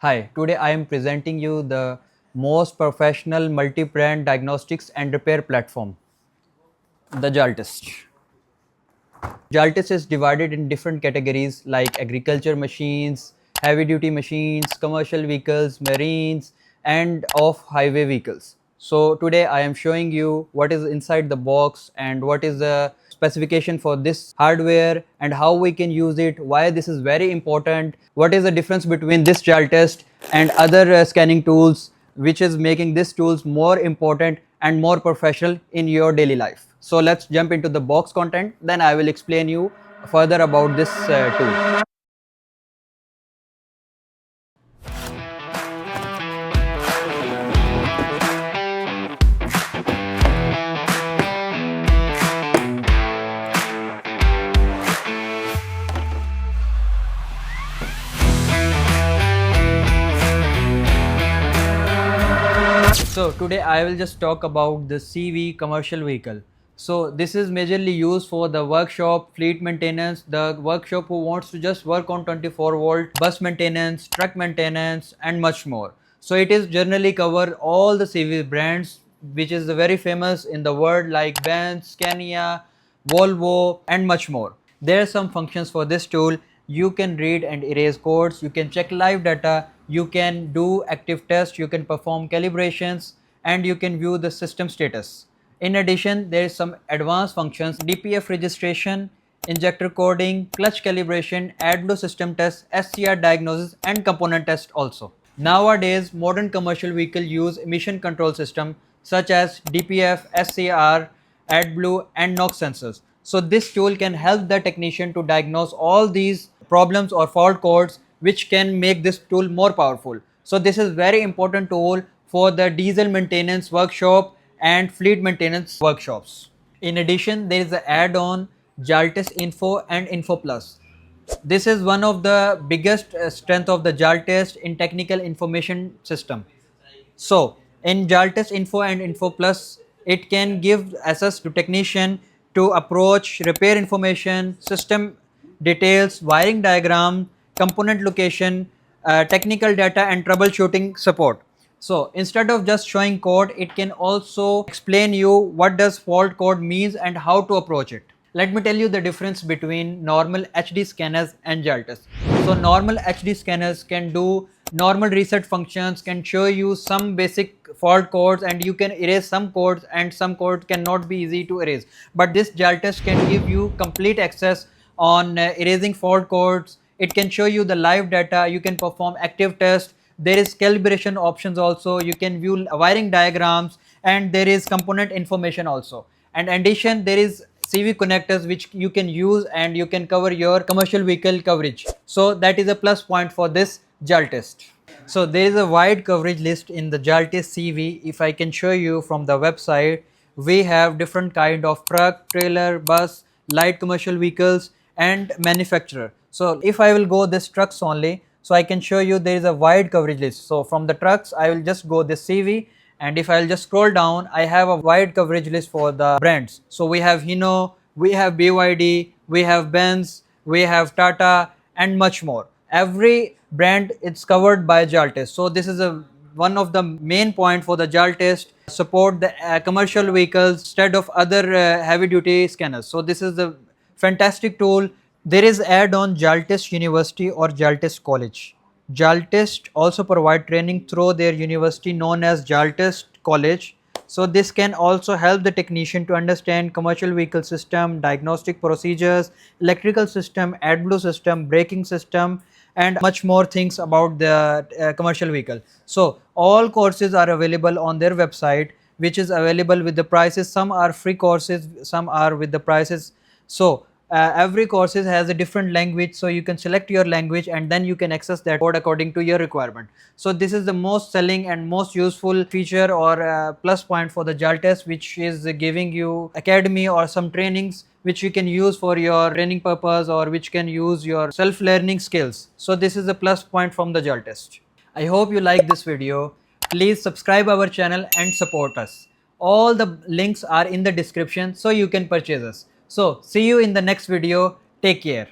Hi, today I am presenting you the most professional multi-brand diagnostics and repair platform, the Jaltest. Jaltest is divided in different categories like agriculture machines, heavy duty machines, commercial vehicles, marines, and off-highway vehicles. So today I am showing you what is inside the box and what is the specification for this hardware and how we can use it, why this is very important, what is the difference between this Jaltest and other scanning tools, which is making these tools more important and more professional in your daily life. So let's jump into the box content, then I will explain you further about this tool. So today I will just talk about the CV commercial vehicle. So this is majorly used for the workshop, fleet maintenance, the workshop who wants to just work on 24-volt, bus maintenance, truck maintenance and much more. So it is generally cover all the CV brands which is very famous in the world like Benz, Scania, Volvo and much more. There are some functions for this tool. You can read and erase codes, you can check live data, you can do active tests, you can perform calibrations and you can view the system status. In addition, there is some advanced functions, DPF registration, injector coding, clutch calibration, AdBlue system test, SCR diagnosis and component test also. Nowadays, modern commercial vehicles use emission control system such as DPF, SCR, AdBlue and NOx sensors. So this tool can help the technician to diagnose all these problems or fault codes which can make this tool more powerful. So this is very important tool for the diesel maintenance workshop and fleet maintenance workshops. In addition, there is an add-on Jaltest Info and Info Plus. This is one of the biggest strength of the Jaltest in technical information system. So in Jaltest Info and Info Plus, it can give access to technician to approach repair information, system details, wiring diagram, component location, technical data and troubleshooting support. So instead of just showing code, it can also explain you what does fault code means and how to approach it. Let me tell you the difference between normal HD scanners and Jaltest. So normal HD scanners can do normal reset functions, can show you some basic fault codes and you can erase some codes and some codes cannot be easy to erase. But this Jaltest can give you complete access on erasing fault codes. It can show you the live data, you can perform active tests, there is calibration options also, you can view wiring diagrams and there is component information also. And in addition, there is CV connectors which you can use and you can cover your commercial vehicle coverage. So that is a plus point for this Jaltest. So there is a wide coverage list in the Jaltest CV. If I can show you from the website, we have different kind of truck, trailer, bus, light commercial vehicles and manufacturer. So if I will go this trucks only, so I can show you there is a wide coverage list. So from the trucks, I will just go this CV and if I'll just scroll down, I have a wide coverage list for the brands. So we have Hino, we have BYD, we have Benz, we have Tata and much more. Every brand is covered by Jaltest. So this is one of the main point for the Jaltest support the commercial vehicles instead of other heavy duty scanners. So this is a fantastic tool. There is add-on Jaltest University or Jaltest College. Jaltest also provide training through their university known as Jaltest College. So this can also help the technician to understand commercial vehicle system, diagnostic procedures, electrical system, AdBlue system, braking system and much more things about the commercial vehicle. So all courses are available on their website which is available with the prices. Some are free courses, some are with the prices. So every courses has a different language, so you can select your language and then you can access that code according to your requirement. So this is the most selling and most useful feature or plus point for the Jaltest, which is giving you academy or some trainings which you can use for your training purpose or which can use your self learning skills. So this is a plus point from the Jaltest. I hope you like this video. Please subscribe our channel and support us. All the links are in the description so you can purchase us. So see you in the next video. Take care.